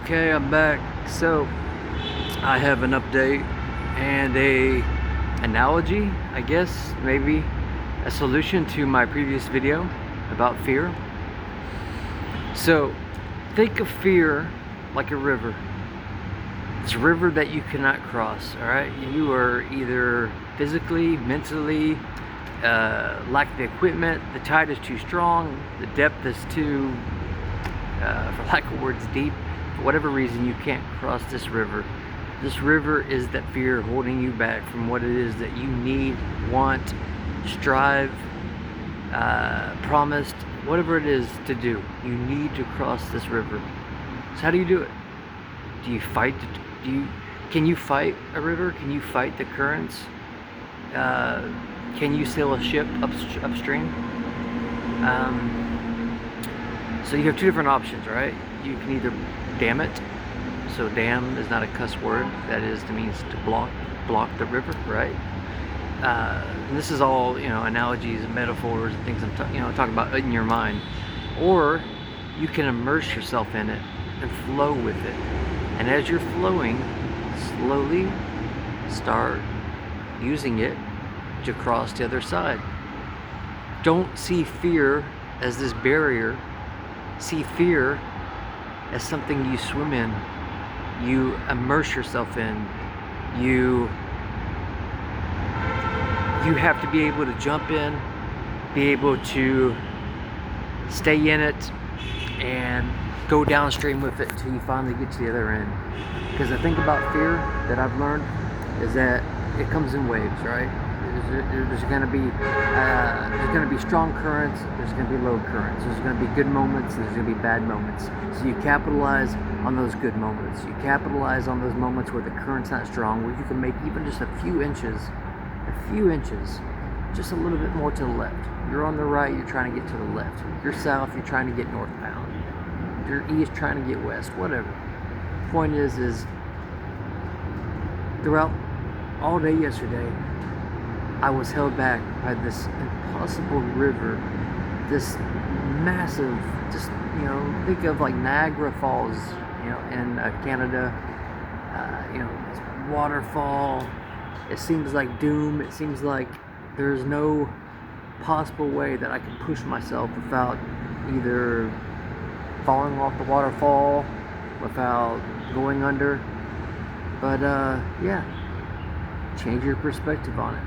Okay, I'm back. So I have an update and a analogy, I guess, maybe a solution to my previous video about fear. So think of fear like a river. It's a river that you cannot cross, all right? You are either physically, mentally, lack the equipment, the tide is too strong, the depth is too, for lack of words, deep. For whatever reason, you can't cross this river. This river is that fear holding you back from what it is that you need, want, strive, promised, whatever it is to do. You need to cross this river. So how do you do it? Do you fight? Can you fight a river? Can you fight the currents? Can you sail a ship upstream? So you have two different options, right? You can either dam it. So dam is not a cuss word. That is the means to block the river, right? And this is all, analogies and metaphors and things I'm talking about in your mind. Or you can immerse yourself in it and flow with it. And as you're flowing, slowly start using it to cross the other side. Don't see fear as this barrier. See fear as something you swim in, you immerse yourself in, you have to be able to jump in, be able to stay in it, and go downstream with it until you finally get to the other end. Because the thing about fear that I've learned is that it comes in waves, right? There's going to be strong currents, there's going to be low currents, there's going to be good moments, there's going to be bad moments. So you capitalize on those good moments. You capitalize on those moments where the current's not strong, where you can make even just a few inches, just a little bit more to the left. You're on the right, you're trying to get to the left. You're south, you're trying to get northbound. You're east, trying to get west, whatever. Point is throughout all day yesterday, I was held back by this impossible river, this massive, just, think of like Niagara Falls, in Canada, this waterfall. It seems like doom. It seems like there's no possible way that I can push myself without either falling off the waterfall, without going under. But yeah, change your perspective on it.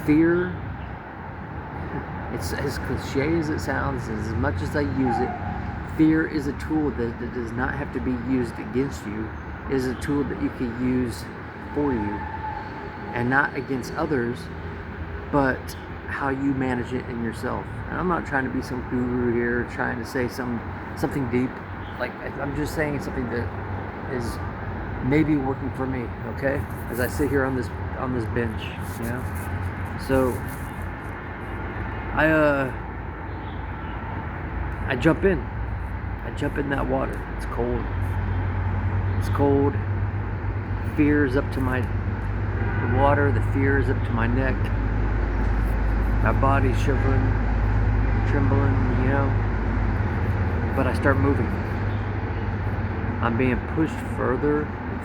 Fear, it's as cliche as it sounds, as much as I use it, fear is a tool that does not have to be used against you. It is a tool that you can use for you, and not against others, but how you manage it in yourself. And I'm not trying to be some guru here, trying to say something deep. Like, I'm just saying something that is maybe working for me, okay? As I sit here on this bench, So I jump in. I jump in that water. It's cold. It's cold. Fear is up to the water. The fear is up to my neck. My body's shivering, trembling, But I start moving. I'm being pushed further and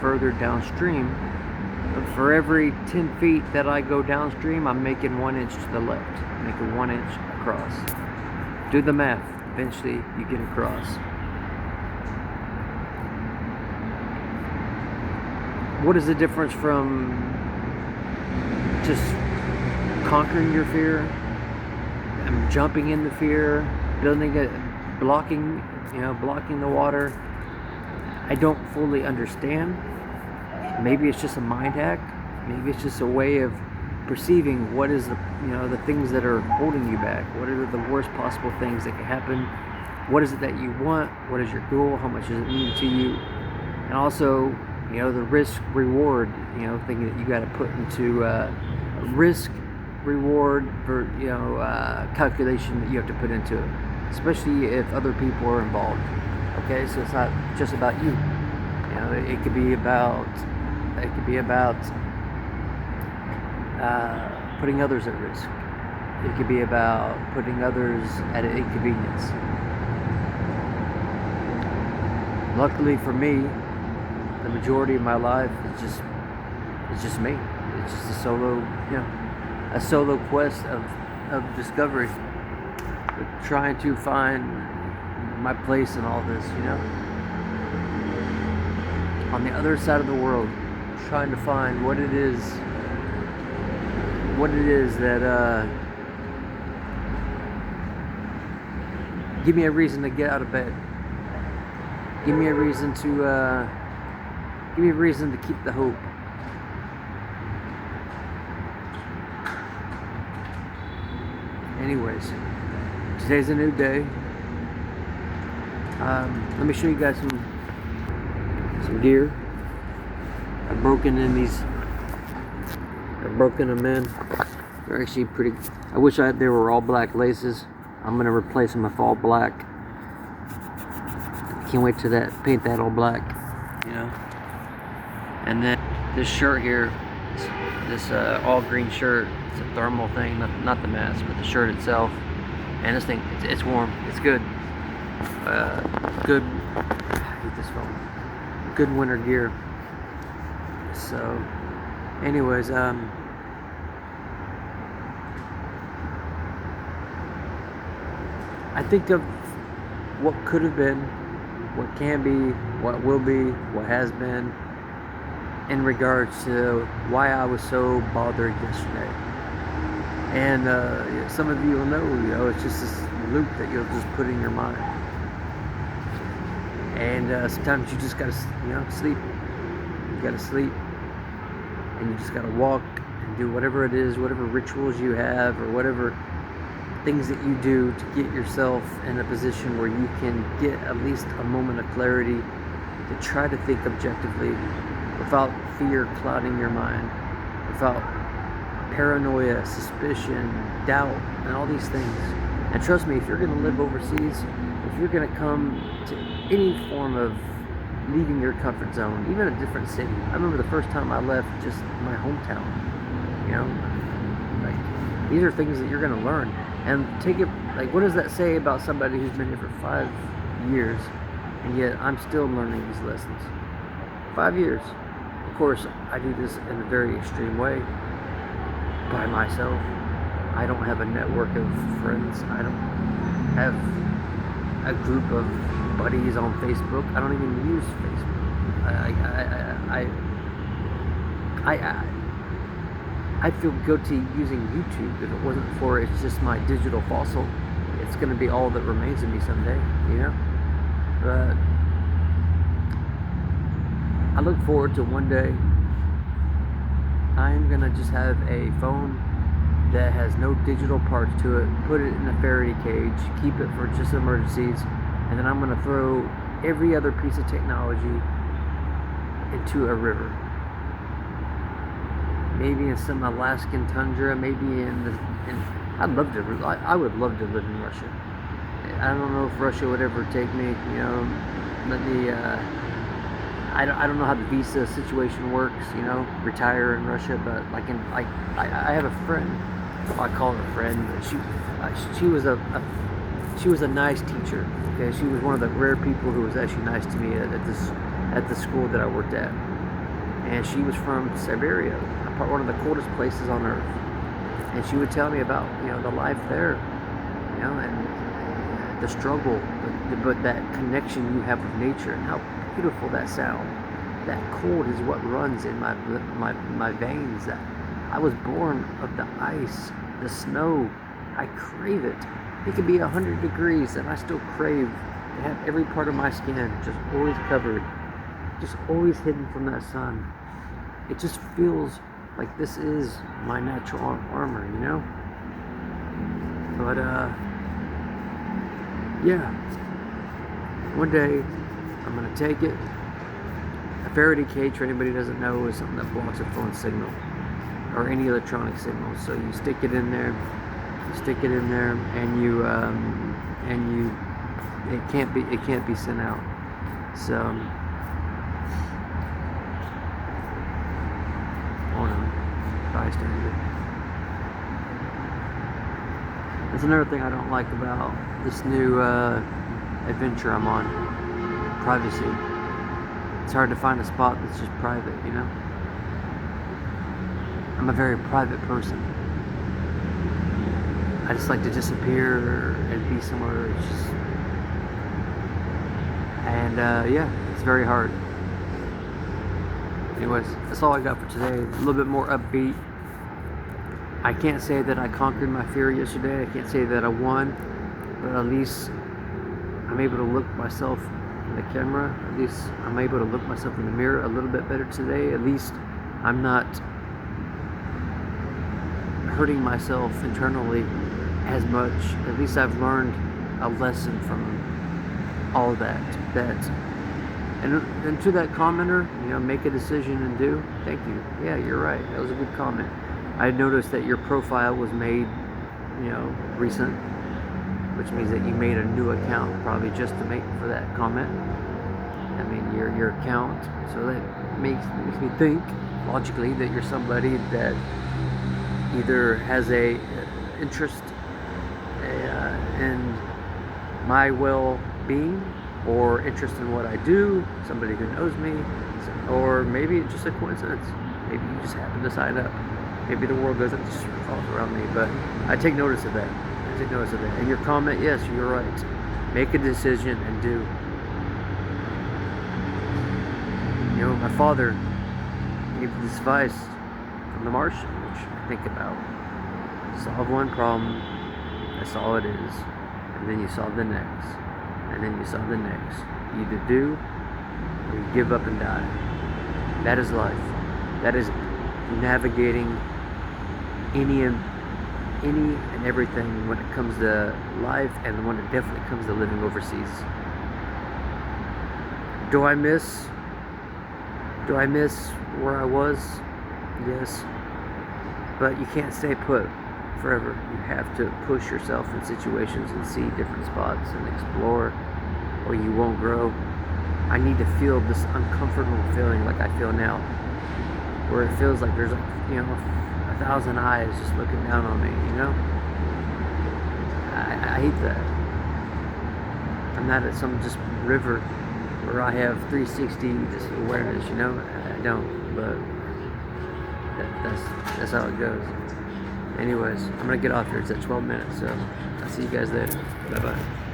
further downstream. But for every 10 feet that I go downstream, I'm making 1 inch to the left, making 1 inch across. Do the math. Eventually, you get across. What is the difference from just conquering your fear and jumping in the fear, building it, blocking the water? I don't fully understand. Maybe it's just a mind hack. Maybe it's just a way of perceiving what is the things that are holding you back. What are the worst possible things that can happen? What is it that you want? What is your goal? How much does it mean to you? And also, the risk reward, thing that you got to put into risk reward for calculation that you have to put into it, especially if other people are involved. Okay, so it's not just about you. It could be about putting others at risk. It could be about putting others at an inconvenience. Luckily for me, the majority of my life is just me. It's just a solo quest of discovery, trying to find my place in all this, on the other side of the world, trying to find what it is that give me a reason to get out of bed. Give me a reason to keep the hope. Anyways, today's a new day. Let me show you guys some gear. I've broken them in. They're actually pretty. I wish they were all black laces. I'm gonna replace them with all black. Can't wait to paint that all black, And then this shirt here, this all green shirt, it's a thermal thing, not the mask, but the shirt itself. And this thing, it's warm, it's good. Good. I hate this phone. Good winter gear. So, anyways, I think of what could have been, what can be, what will be, what has been, in regards to why I was so bothered yesterday. And some of you will know, it's just this loop that you'll just put in your mind. And sometimes you just gotta, sleep. You gotta sleep, and you just gotta walk and do whatever it is, whatever rituals you have, or whatever things that you do to get yourself in a position where you can get at least a moment of clarity to try to think objectively without fear clouding your mind, without paranoia, suspicion, doubt, and all these things. And trust me, if you're going to live overseas, if you're going to come to any form of leaving your comfort zone, even a different city. I remember the first time I left just my hometown, like, these are things that you're going to learn. And take it, like, what does that say about somebody who's been here for 5 years, and yet I'm still learning these lessons? 5 years. Of course, I do this in a very extreme way, by myself. I don't have a network of friends. I don't have a group of buddies on Facebook. I don't even use Facebook. I'd feel guilty using YouTube if it wasn't for it's just my digital fossil. It's going to be all that remains of me someday, But I look forward to one day I'm going to just have a phone that has no digital parts to it, put it in a Faraday cage, keep it for just emergencies, and then I'm going to throw every other piece of technology into a river. Maybe in some Alaskan tundra, maybe I would love to live in Russia. I don't know if Russia would ever take me, let me, I don't know how the visa situation works, retire in Russia, but I have a friend, I call her a friend, but she was a nice teacher, okay? She was one of the rare people who was actually nice to me at the school that I worked at. And she was from Siberia, one of the coldest places on earth. And she would tell me about, the life there, and the struggle, but that connection you have with nature and how beautiful that sound. That cold is what runs in my veins. That I was born of the ice, the snow. I crave it. It could be 100 degrees and I still crave to have every part of my skin just always covered, just always hidden from that sun. It just feels like this is my natural armor, But yeah, one day I'm gonna take it. A Faraday cage, for anybody who doesn't know, is something that blocks a phone signal or any electronic signal. So you stick it in there, and it can't be sent out. So hold on, bystander. That's another thing I don't like about this new adventure I'm on. privacy. It's hard to find a spot that's just private, you know? I'm a very private person. I just like to disappear and be somewhere. It's just, and yeah, it's very hard. Anyways, that's all I got for today. A little bit more upbeat. I can't say that I conquered my fear yesterday. I can't say that I won, but at least I'm able to look myself in the camera. At least I'm able to look myself in the mirror a little bit better today. At least I'm not hurting myself internally as much. At least I've learned a lesson from all that. And to that commenter, you know, make a decision and do. Thank you. Yeah, you're right. That was a good comment. I noticed that your profile was made, you know, recent, which means that you made a new account probably just to make for that comment. I mean, your account. So that makes me think logically that you're somebody that either has a interest in my well-being, or interest in what I do, somebody who knows me, or maybe it's just a coincidence. Maybe you just happen to sign up. Maybe the world doesn't just revolve around me, but I take notice of that. I take notice of that. And your comment, yes, you're right. Make a decision and do. You know, my father gave this advice from The Martian, which I think about. Solve one problem, that's all it is. And then you solve the next. And then you solve the next. You either do or you give up and die. That is life. That is navigating any and everything when it comes to life, and when it definitely comes to living overseas. Do I miss where I was? Yes. But you can't stay put forever. You have to push yourself in situations and see different spots and explore, or you won't grow. I need to feel this uncomfortable feeling like I feel now, where it feels like there's, you know, 1,000 eyes just looking down on me, you know? I hate that. I'm not at some just river where I have 360 just awareness, you know? I don't, but that's how it goes. Anyways, I'm gonna get off here. It's at 12 minutes, so I'll see you guys later. Bye-bye.